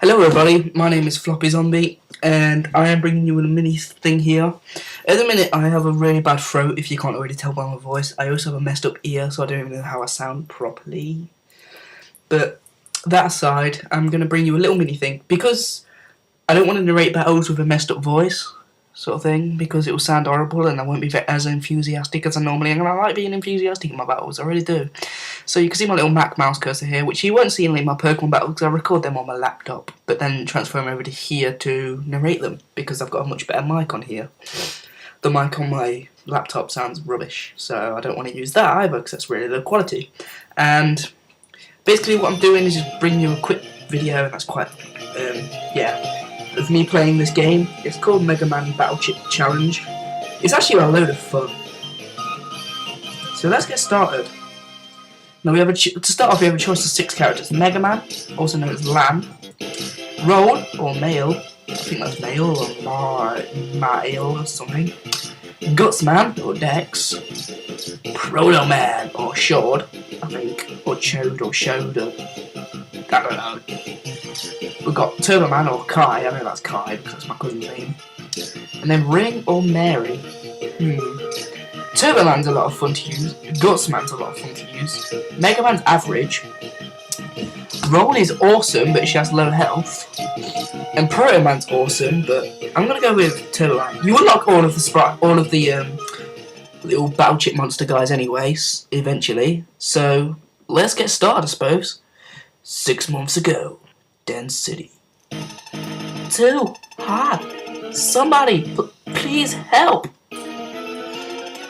Hello everybody, my name is FloppyZombii and I am bringing you a mini thing here. At the minute I have a really bad throat, if you can't already tell by my voice. I also have a messed up ear, so I don't even know how I sound properly. But that aside, I'm going to bring you a little mini thing, because I don't want to narrate battles with a messed up voice, sort of thing, because it will sound horrible and I won't be as enthusiastic as I normally am. And I like being enthusiastic in my battles, I really do. So you can see my little Mac mouse cursor here, which you won't see in my Pokemon battles because I record them on my laptop, but then transfer them over to here to narrate them, because I've got a much better mic on here. The mic on my laptop sounds rubbish, so I don't want to use that either because that's really low quality. And basically what I'm doing is just bringing you a quick video, and that's quite, of me playing this game. It's called Mega Man Battle Chip Challenge. It's actually a load of fun. So let's get started. Now we have to start off, we have a choice of 6 characters: Mega Man, also known as Lamb, Roll or Male, I think that's Male or Male or something, Gutsman or Dex, Proto Man or Shord, I think, or Chode or Shoda, I don't know. We've got Turbo Man or Kai, I know that's Kai because that's my cousin's name, and then Ring or Mary. Turbo Man's a lot of fun to use, Gutsman's a lot of fun to use, Mega Man's average, Roll is awesome but she has low health, and Proto Man's awesome, but I'm gonna go with Turbo Man. You unlock all of the little battle chip monster guys anyways, eventually, so let's get started I suppose. 6 months ago, Den City. Too hot. Somebody, please help.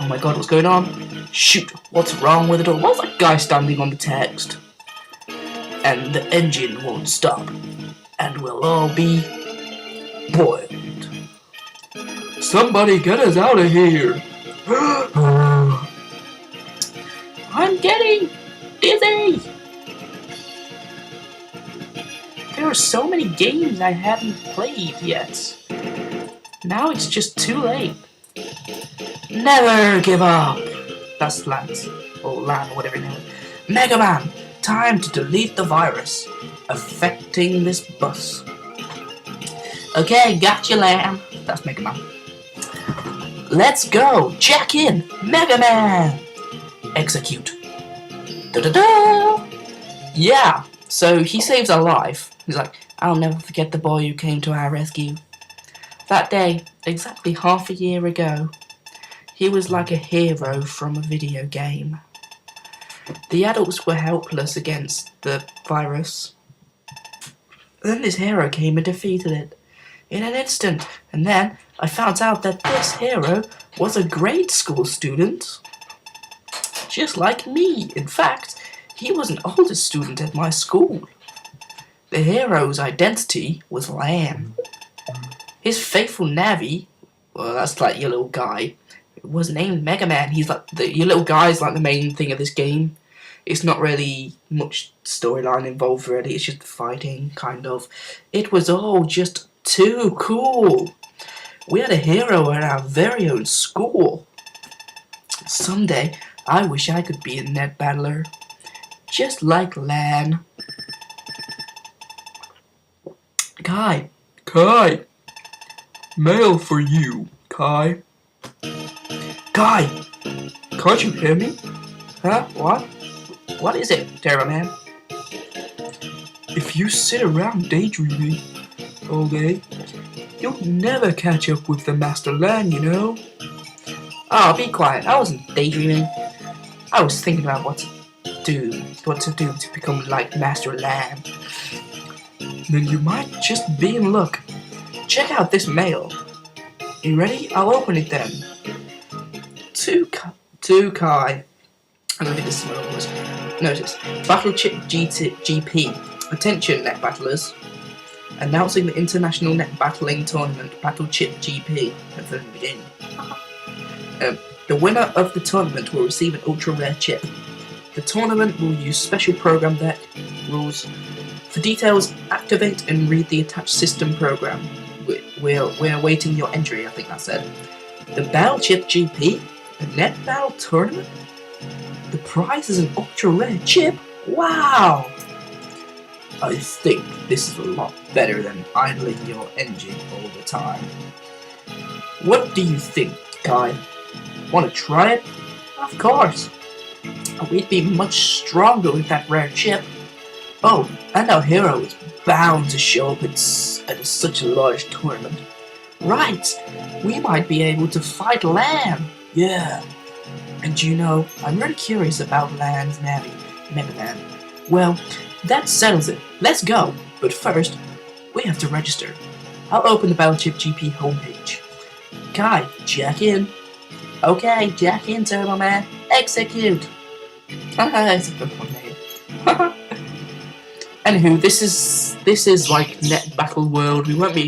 Oh my god, what's going on? Shoot, what's wrong with it all? What's that guy standing on the text? And the engine won't stop, and we'll all be boiled. Somebody get us out of here. I'm getting dizzy. There are so many games I haven't played yet. Now it's just too late. Never give up. That's Lance, or Lan, or whatever his name is. Mega Man, time to delete the virus affecting this bus. Okay, gotcha, Lan. That's Mega Man. Let's go. Check in, Mega Man. Execute. Da-da-da. Yeah. So he saves our life. He's like, I'll never forget the boy who came to our rescue. That day, exactly half a year ago, he was like a hero from a video game. The adults were helpless against the virus. Then this hero came and defeated it in an instant. And then I found out that this hero was a grade school student, just like me. In fact, he was an older student at my school. The hero's identity was Lamb. His faithful Navi, well, that's like your little guy, was named Mega Man. He's like your little guy's like the main thing of this game. It's not really much storyline involved really. It's just fighting, kind of. It was all just too cool. We had a hero at our very own school. Someday, I wish I could be a net battler, just like Lan. Kai, mail for you, Kai. Kai, can't you hear me? Huh? What? What is it, Turbo Man? If you sit around daydreaming all day, you'll never catch up with the Master Lan, you know. Oh, be quiet. I wasn't daydreaming. I was thinking about what to do to become like Master Lan. Then you might just be in luck. Check out this mail. You ready? I'll open it then. To Kai. I don't think this is what it was. Notice, Battle Chip GP. Attention, net battlers. Announcing the International Net Battling Tournament, Battle Chip GP. The winner of the tournament will receive an ultra rare chip. The tournament will use special program deck rules. For details, activate and read the attached system program. We're awaiting your entry, I think that said. The Battle Chip GP? A net battle tournament? The prize is an ultra rare chip? Wow! I think this is a lot better than idling your engine all the time. What do you think, Kai? Want to try it? Of course. We'd be much stronger with that rare chip. Oh, and our hero is bound to show up at such a large tournament. Right, we might be able to fight Lan. Yeah. And you know, I'm really curious about Lan's navy, Mega Man. Well, that settles it. Let's go. But first, we have to register. I'll open the Battleship GP homepage. Kai, jack in. Okay, jack in, Turbo Man. Execute. That's a good one, mate. Anywho, this is like Net Battle World. We won't be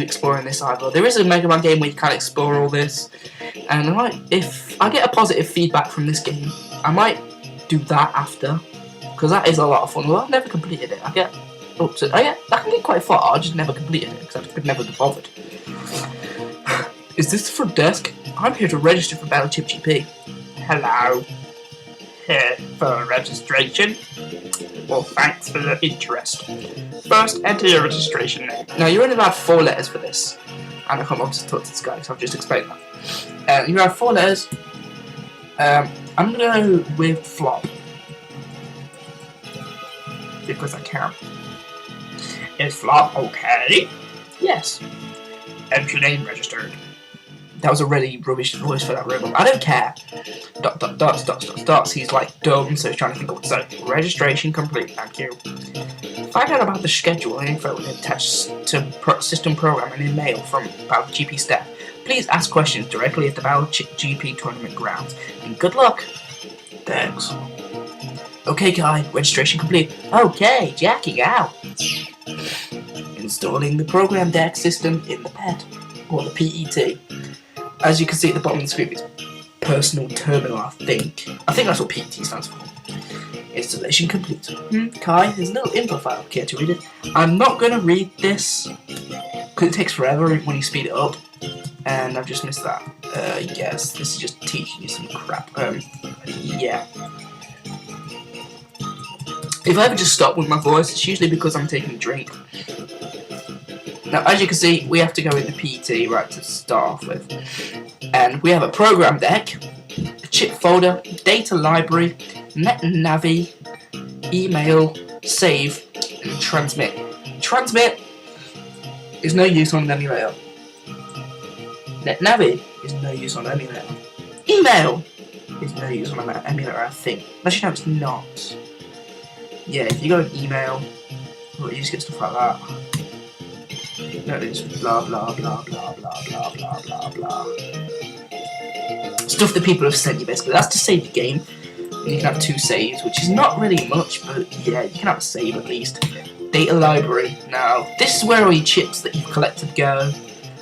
exploring this either. There is a Mega Man game where you can explore all this, and if I get a positive feedback from this game, I might do that after, because that is a lot of fun. Well, I've never completed it. I can get quite far. I just never completed it because I could never be bothered. Is this the front desk? I'm here to register for Battleship GP. Hello. Here for registration. Well, thanks for the interest. First, enter your registration name. Now, you're only allowed 4 letters for this. And I can't bother to talk to this guy, so I've just explained that. You have 4 letters. I'm going to go with Flop. Because I can. Is Flop okay? Yes. Enter name registered. That was a really rubbish voice for that robot. I don't care. ... He's like dumb, so he's trying to think of what to say. Registration complete, thank you. Find out about the schedule and info attached to system programming in mail from Battle GP staff. Please ask questions directly at the Battle GP tournament grounds. And good luck. Thanks. Okay, Kai, registration complete. Okay, jacking out. Installing the program deck system in the PET, or the PET. As you can see at the bottom of the screen, it's personal terminal, I think. I think that's what PET stands for. Installation complete. Kai, there's a little info file. Care to read it? I'm not going to read this, because it takes forever when you speed it up. And I've just missed that. Yes, this is just teaching you some crap. Yeah. If I ever just stop with my voice, it's usually because I'm taking a drink. Now, as you can see, we have to go into PET right to start off with. And we have a program deck, a chip folder, data library, net navi, email, save, and transmit. Transmit is no use on an emulator. Net navi is no use on an emulator. Email is no use on an emulator, I think. Actually, no, it's not. Yeah, if you go to email, well, you just get stuff like that. No, it's blah blah blah blah blah blah blah blah blah. Stuff that people have sent you, basically. That's to save the game. And you can have 2 saves, which is not really much, but yeah, you can have a save at least. Data library. Now, this is where all your chips that you've collected go.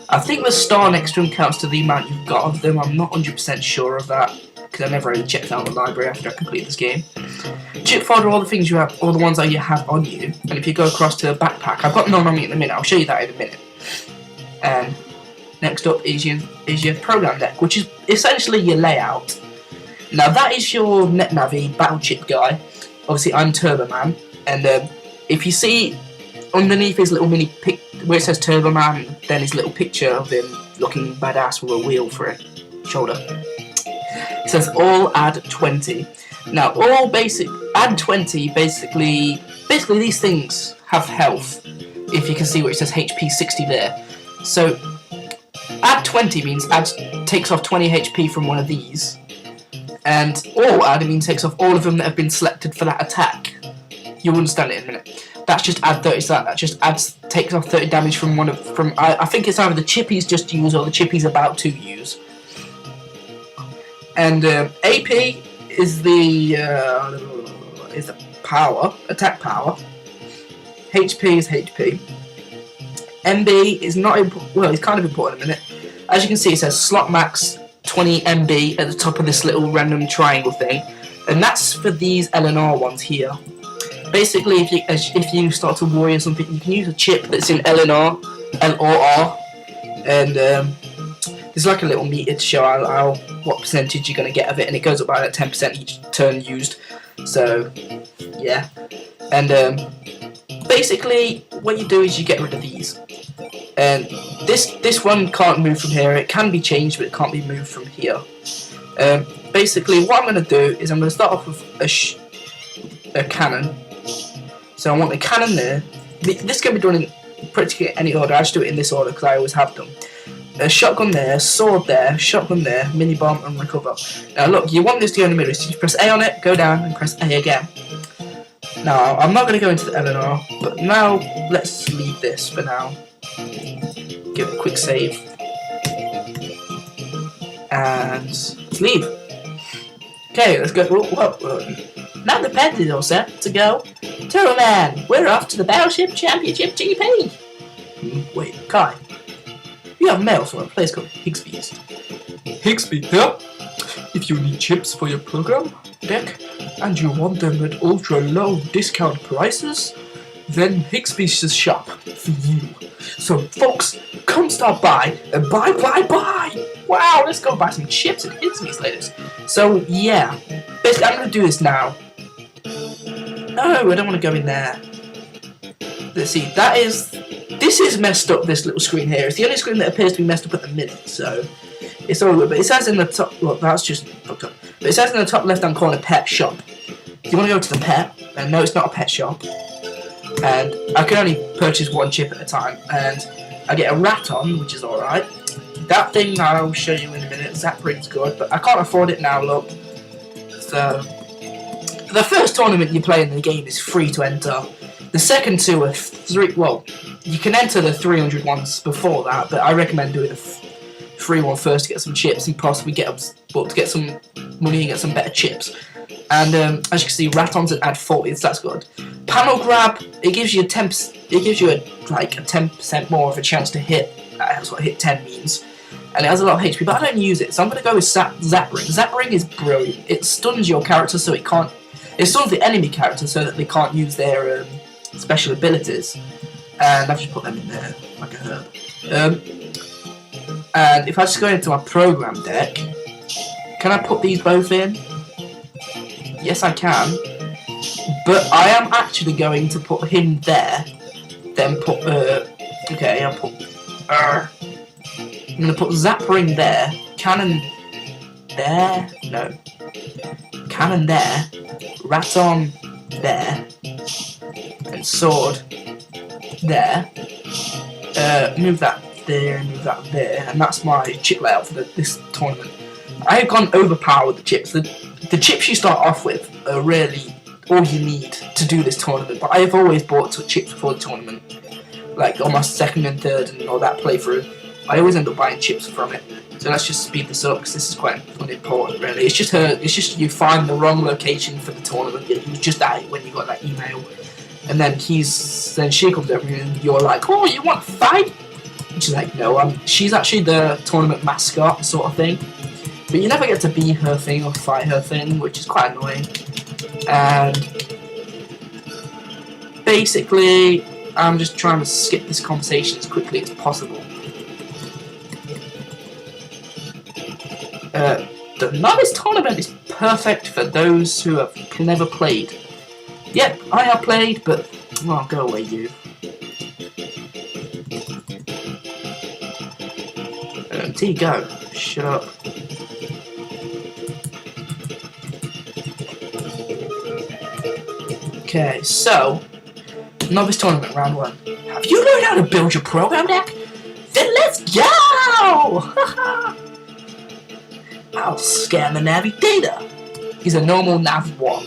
I think the star next to them counts to the amount you've got of them. I'm not 100% sure of that, because I never really checked out the library after I completed this game. Chip folder, all the things you have, all the ones that you have on you. And if you go across to the backpack, I've got none on me in a minute. I'll show you that in a minute. And next up is your program deck, which is essentially your layout. Now that is your NetNavi battle chip guy. Obviously, I'm Turbo Man, and if you see underneath his little mini pic where it says Turbo Man, then his little picture of him looking badass with a wheel for a shoulder. It says all add 20. Now all basic add 20 basically these things have health. If you can see where it says HP 60 there. So add 20 means takes off 20 HP from one of these. And all add means takes off all of them that have been selected for that attack. You'll understand it in a minute. That's just add 30, so that just takes off 30 damage from I think it's either the chip he's just used or the chip he's about to use. And AP is the power, attack power. HP is HP. MB is not important. Well, it's kind of important in a minute. As you can see, it says slot max 20 MB at the top of this little random triangle thing, and that's for these LNR ones here. Basically, if you start to warrior something, you can use a chip that's in LNR, LOR, and there's like a little meter to show what percentage you're going to get of it, and it goes up by like 10% each turn used. So, yeah. And basically, what you do is you get rid of these. And this one can't move from here. It can be changed, but it can't be moved from here. Basically, what I'm going to do is I'm going to start off with a cannon. So I want a cannon there. This can be done in practically any order. I just do it in this order because I always have them. A shotgun there, sword there, shotgun there, mini bomb, and recover. Now look, you want this to go in the middle, so you press A on it, go down, and press A again. Now, I'm not going to go into the LNR, but now let's leave this for now. Give it a quick save. And leave. Okay, let's go. Whoa. Now the pet is all set to go. Turtle Man, we're off to the Battleship Championship GP. Wait, Kai. We have mail from a place called Higsby's. Higsby here. If you need chips for your program deck and you want them at ultra low discount prices, then Higsby's is shop for you. So folks, come stop by and buy. Wow, let's go buy some chips at Higsby's later. So yeah, basically I'm gonna do this now. No, I don't want to go in there. Let's see, this is messed up, this little screen here. It's the only screen that appears to be messed up at the minute, so it's all good. But it says in the top, look, that's just fucked up. But it says in the top left hand corner, pet shop. If you want to go to the pet, and no, it's not a pet shop. And I can only purchase one chip at a time, and I get a rat on, which is alright. That thing I'll show you in a minute, Zap Ring's good, but I can't afford it now, look. So, the first tournament you play in the game is free to enter. The second two are well, you can enter the 300 ones before that, but I recommend doing the free one first to get some chips and possibly to get some money and get some better chips. And as you can see, Ratons add 40, so that's good. Panel grab, it gives you a 10% more of a chance to hit. That's what hit 10 means. And it has a lot of HP, but I don't use it, so I'm going to go with Zap Ring. Zap Ring is brilliant. It stuns your character so it can't. It stuns the enemy character so that they can't use their special abilities. And I've just put them in there like a herb. And if I just go into my program deck, can I put these both in? Yes, I can. But I am actually going to put him there. Then put okay, I'll put I'm gonna put Zap Ring there, cannon there, no, cannon there, Raton there, and sword there. Move that there, move that there, and that's my chip layout for this tournament. I have gone overpowered with the chips. The chips you start off with are really all you need to do this tournament, but I have always bought chips before the tournament, like on my second and third and all that playthrough. I always end up buying chips from it. So let's just speed this up because this is quite unimportant, really. It's just you find the wrong location for the tournament. You just died when you got that email, and then she comes over and you're like, oh, you want to fight? And she's like, no, she's actually the tournament mascot sort of thing. But you never get to be her thing or fight her thing, which is quite annoying. And basically, I'm just trying to skip this conversation as quickly as possible. The novice tournament is perfect for those who have never played. Yep, I have played, but well, go away, you. There you go. Shut up. Okay, so novice tournament round 1. Have you learned how to build your program deck? Then let's go! I'll scan the Navigator. He's a normal Nav 1.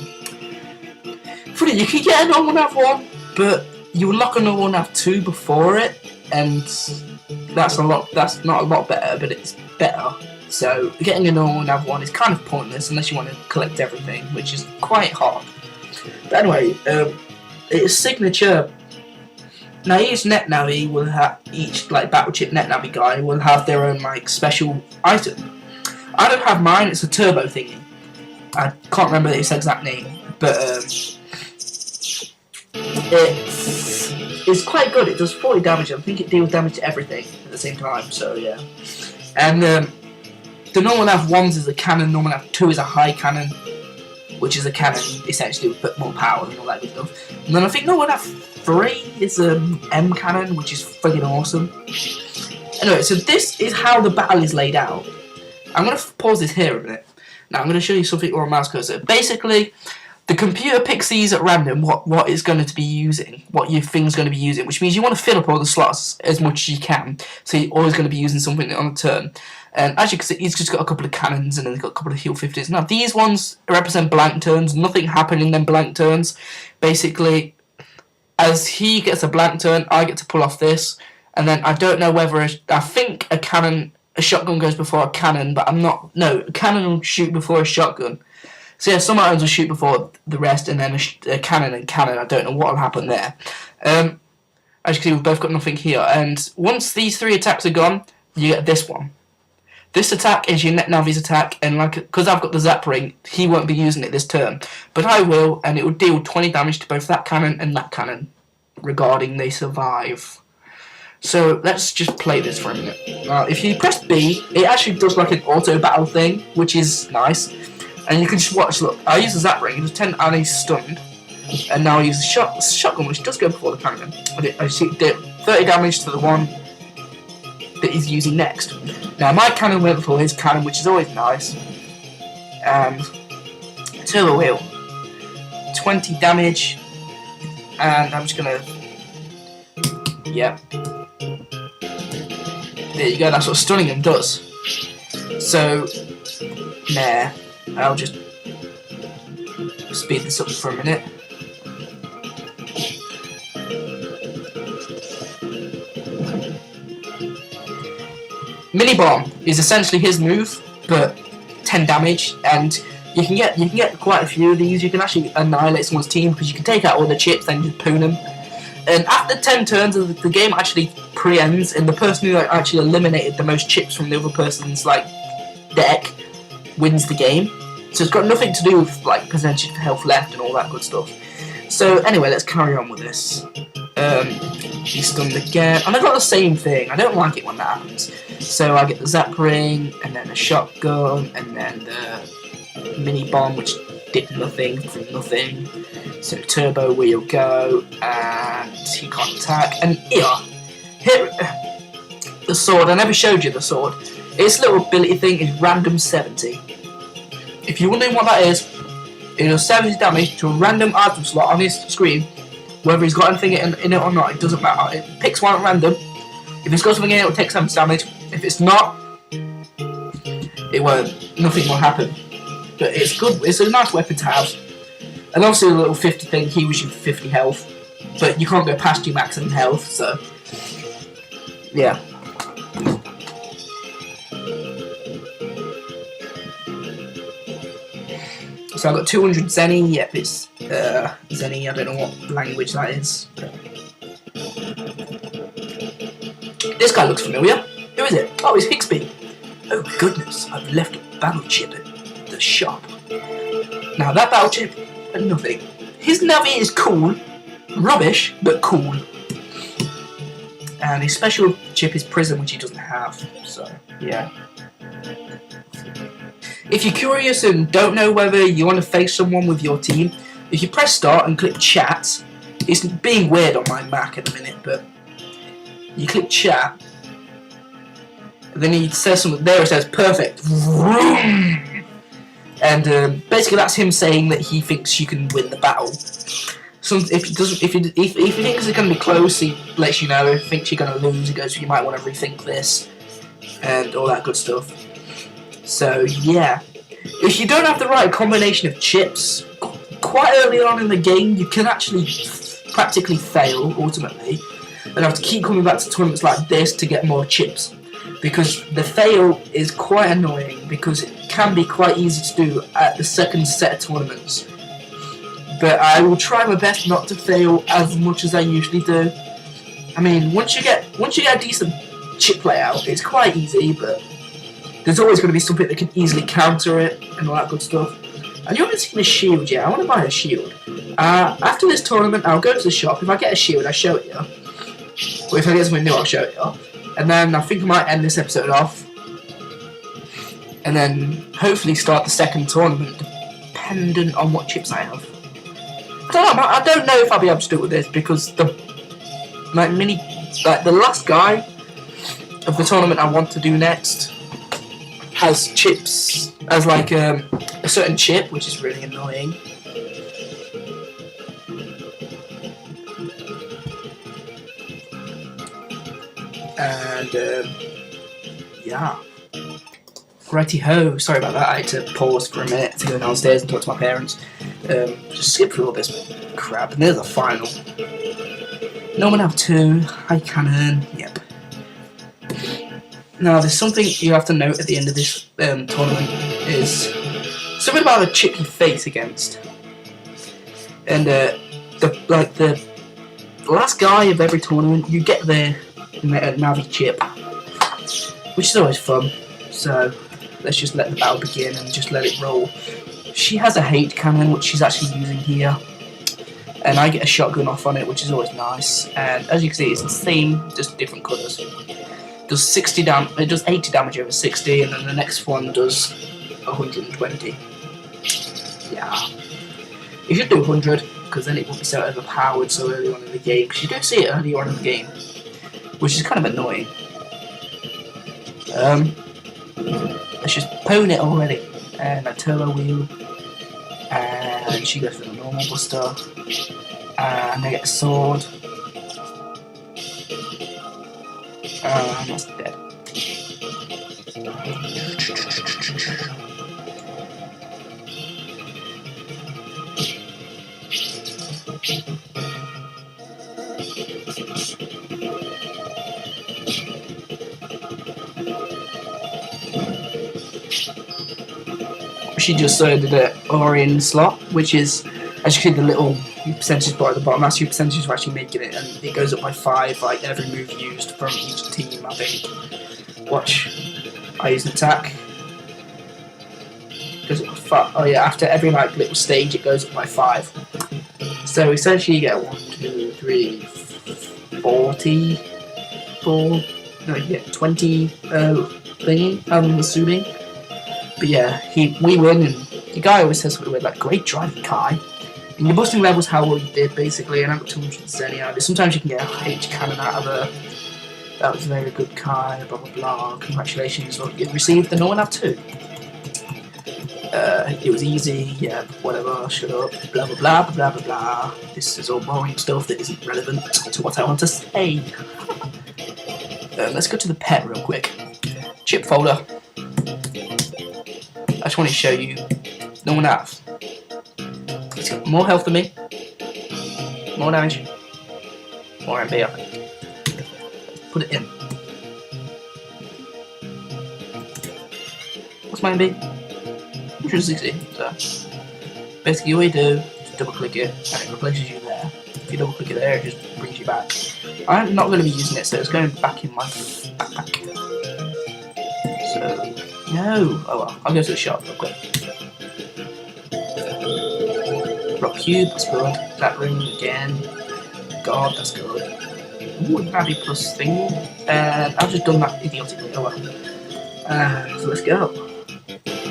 Funny, you can get a normal Nav 1, but you unlock a normal Nav 2 before it, and that's not a lot better, but it's better. So getting a normal Nav 1 is kind of pointless unless you want to collect everything, which is quite hard. But anyway, its signature. Now each NetNavi will have battle chip NetNavi guy will have their own special item. I don't have mine. It's a turbo thingy. I can't remember its exact name, but it's quite good. It does 40 damage. I think it deals damage to everything at the same time. So yeah, and the normal Nav 1s is a cannon. Normal Nav 2 is a high cannon, which is a cannon essentially with more power and all that good stuff. And then I think normal Nav 3 is M cannon, which is friggin' awesome. Anyway, so this is how the battle is laid out. I'm going to pause this here a minute. Now I'm going to show you something on a mouse cursor. Basically, the computer picks these at random what it's going to be using, what your thing's going to be using, which means you want to fill up all the slots as much as you can. So you're always going to be using something on a turn. And as you can see, he's just got a couple of cannons and then he's got a couple of heal 50s. Now these ones represent blank turns. Nothing happened in them blank turns. Basically, as he gets a blank turn, I get to pull off this. And then I don't know whether I think a shotgun goes before a cannon, but I'm not. No, a cannon will shoot before a shotgun. So yeah, some items will shoot before the rest, and then a cannon and cannon. I don't know what will happen there. As you can see, we've both got nothing here. And once these 3 attacks are gone, you get this one. This attack is your Navi's attack, and because I've got the zap ring, he won't be using it this turn, but I will, and it will deal 20 damage to both that cannon and that cannon, regarding they survive. So let's just play this for a minute. If you press B, it actually does like an auto battle thing, which is nice. And you can just watch. Look, I use the zap ring, just 10 and he's stunned, and now I use the shotgun, which does go before the cannon. I see did 30 damage to the one that he's using next. Now my cannon went before his cannon, which is always nice. And turbo wheel, 20 damage, and I'm just gonna, yeah. There you go, that's what stunning him does. So, nah, I'll just speed this up for a minute. Mini bomb is essentially his move, but 10 damage, and you can get quite a few of these. You can actually annihilate someone's team because you can take out all the chips and just poon them. And after 10 turns, the game actually pre-ends, and the person who actually eliminated the most chips from the other person's deck wins the game. So it's got nothing to do with percentage of health left and all that good stuff. So anyway, let's carry on with this. He's stunned again, and I got the same thing. I don't like it when that happens. So I get the zap ring, and then the shotgun, and then the mini bomb, which did nothing from nothing. So turbo wheel go, and he can't attack. And here, the sword. I never showed you the sword. Its little ability thing is random 70. If you're wondering what that is, it does 70 damage to a random item slot on his screen. Whether he's got anything in it or not, it doesn't matter. It picks one at random. If it's got something in it, it'll take 70 damage. If it's not, it won't. Nothing will happen. But it's good. It's a nice weapon to have. And obviously the little 50 thing heals you for 50 health. But you can't go past your maximum health, so yeah. So I've got 200 Zenny. Yep, it's Zenny. I don't know what language that is. This guy looks familiar. Who is it? Oh, it's Hixby. Oh goodness, I've left a battle chip at the shop. Now that battle chip, nothing. His Navi is cool. Rubbish, but cool. And his special chip is Prism, which he doesn't have. So, yeah. If you're curious and don't know whether you want to face someone with your team, if you press start and click chat, it's being weird on my Mac at the minute, but you click chat, and then he says something there, it says perfect. And basically that's him saying that he thinks you can win the battle. So if he thinks it's going to be close, he lets you know. If he thinks you're going to lose, he goes, you might want to rethink this, and all that good stuff. So yeah, if you don't have the right combination of chips, quite early on in the game, you can actually practically fail ultimately, and have to keep coming back to tournaments like this to get more chips. Because the fail is quite annoying, because it can be quite easy to do at the second set of tournaments. But I will try my best not to fail as much as I usually do. I mean, once you get a decent chip layout, it's quite easy, but there's always going to be something that can easily counter it and all that good stuff. And you haven't seen a shield yet. I want to buy a shield. After this tournament, I'll go to the shop. If I get a shield, I'll show it you. Or if I get something new, I'll show it you. And then I think I might end this episode off. And then hopefully start the second tournament, dependent on what chips I have. I don't know if I'll be able to do it with this because the the last guy of the tournament I want to do next has chips, as like a certain chip, which is really annoying. And yeah. Righty ho, sorry about that, I had to pause for a minute to go downstairs and talk to my parents. Just skip through all this crap, and there's the final. No one have 2, high cannon, yep. Now there's something you have to note at the end of this tournament is something about the chip you face against. And the last guy of every tournament, you get their Navi chip, which is always fun, so let's just let the battle begin and just let it roll. She has a hate cannon, which she's actually using here, and I get a shotgun off on it, which is always nice. And as you can see, it's the same, just different colours. It does 80 damage over 60, and then the next one does 120. Yeah, you should do 100 because then it won't be so overpowered so early on in the game. Because you do see it early on in the game, which is kind of annoying. Let's just pwn it already. And a turbo wheel. And she goes for the normal buster. And I get a sword. And that's dead. She just did an Orion slot, which is, as you see, the little percentage bar at the bottom. That's your percentage for actually making it, and it goes up by 5 like every move used from each team, I think. Watch. I use an attack. Goes up by 5. Oh yeah, after every like little stage it goes up by 5. So essentially you get 1, 2, 3, 44. No, you get 20 thingy, I'm assuming. But yeah, we win, and the guy always says something weird like, "Great driving, Kai." And your busting level's how well you did, basically, and I got 270 out of it. Sometimes you can get a H cannon out of her. That was very good, Kai, blah blah blah. Congratulations, you received the no one have 2. It was easy, yeah, whatever, shut up, blah blah blah blah blah blah. This is all boring stuff that isn't relevant to what I want to say. Let's go to the pet real quick. Chip folder. I just want to show you no one have. He's got more health than me, more damage, more MP, I think. Put it in. What's my MP? 160. So basically all you do is double click it and it replaces you there. If you double click it there, it just brings you back. I'm not going to be using it, so it's going back in my backpack. So no, oh well, I'll go to the shop real quick. Rock cube, that's good. That ring again. God, that's good. Ooh, Navi plus thing. And I've just done that idiotically, oh well. So let's go.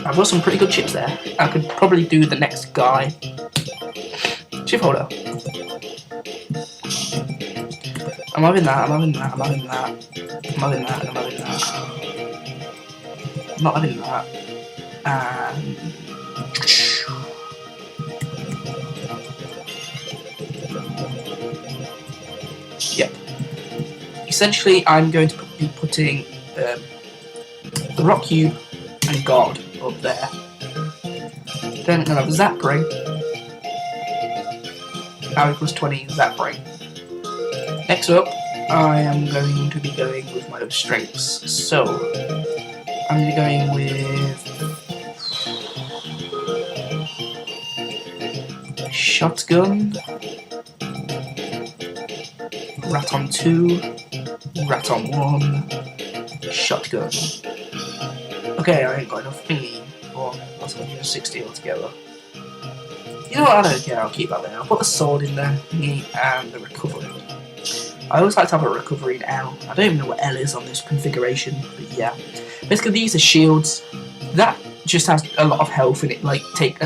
I've got some pretty good chips there. I could probably do the next guy. Chip holder. I'm having that, I'm having that, I'm having that. I'm having that, and I'm having that. I'm not having that. Yep. Essentially, I'm going to be putting the rock cube and God up there. Then I'm going to have a zap ring. Now plus 20 zap ring. Next up, I am going to be going with my strengths. So I'm going to be going with shotgun, rat on 2, rat on 1, shotgun. Okay, I ain't got enough thingy, but that's 160 altogether. You know what, I don't care, I'll keep that there. I'll put the sword in there, thingy, and the recovery. I always like to have a recovery in L. I don't even know what L is on this configuration, but yeah. Basically, these are shields. That just has a lot of health in it. Like takes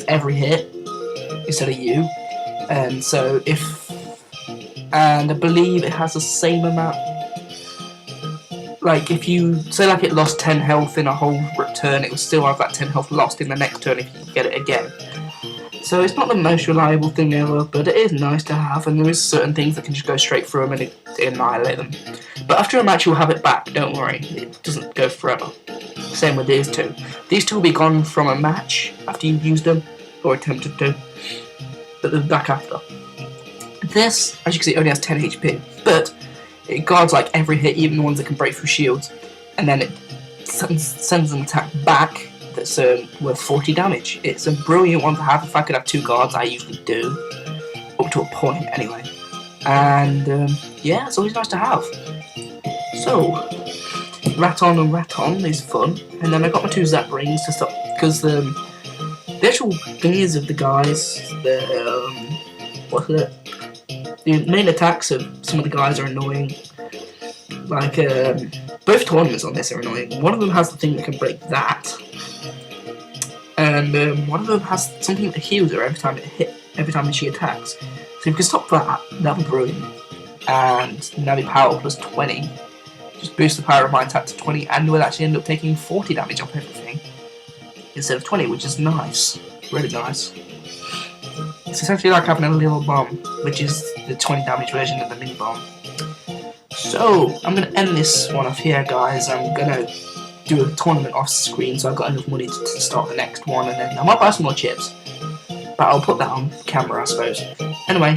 every hit. instead of U. And so and I believe it has the same amount. Like if you say like it lost 10 health in a whole turn, it will still have that 10 health lost in the next turn if you get it again. So it's not the most reliable thing ever, but it is nice to have, and there is certain things that can just go straight through them and annihilate them. But after a match you'll have it back, don't worry, it doesn't go forever. Same with these two. These two will be gone from a match after you've used them, or attempted to, but they're back after. This, as you can see, only has 10 HP, but it guards like every hit, even the ones that can break through shields, and then it sends an attack back that's worth 40 damage. It's a brilliant one to have. If I could have 2 guards, I usually do, up to a point anyway. And yeah, it's always nice to have. So, Raton and Raton is fun, and then I got my 2 Zap Rings to stop, because the actual thingies of the guys, the main attacks of some of the guys are annoying. Like, both tournaments on this are annoying. One of them has the thing that can break that, and one of them has something that heals her every time she attacks. So if you can stop that, that'd be brilliant. And now the power plus 20. Just boost the power of my attack to 20, and we'll actually end up taking 40 damage off everything instead of 20, which is nice. Really nice. It's essentially like having a little bomb, which is the 20 damage version of the mini bomb. So, I'm going to end this one off here, guys. I'm going to do a tournament off screen, so I've got enough money to start the next one, and then I might buy some more chips. But I'll put that on camera, I suppose. Anyway,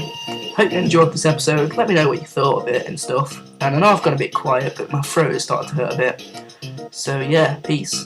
hope you enjoyed this episode. Let me know what you thought of it and stuff. And I know I've gone a bit quiet, but my throat has started to hurt a bit. So yeah, peace.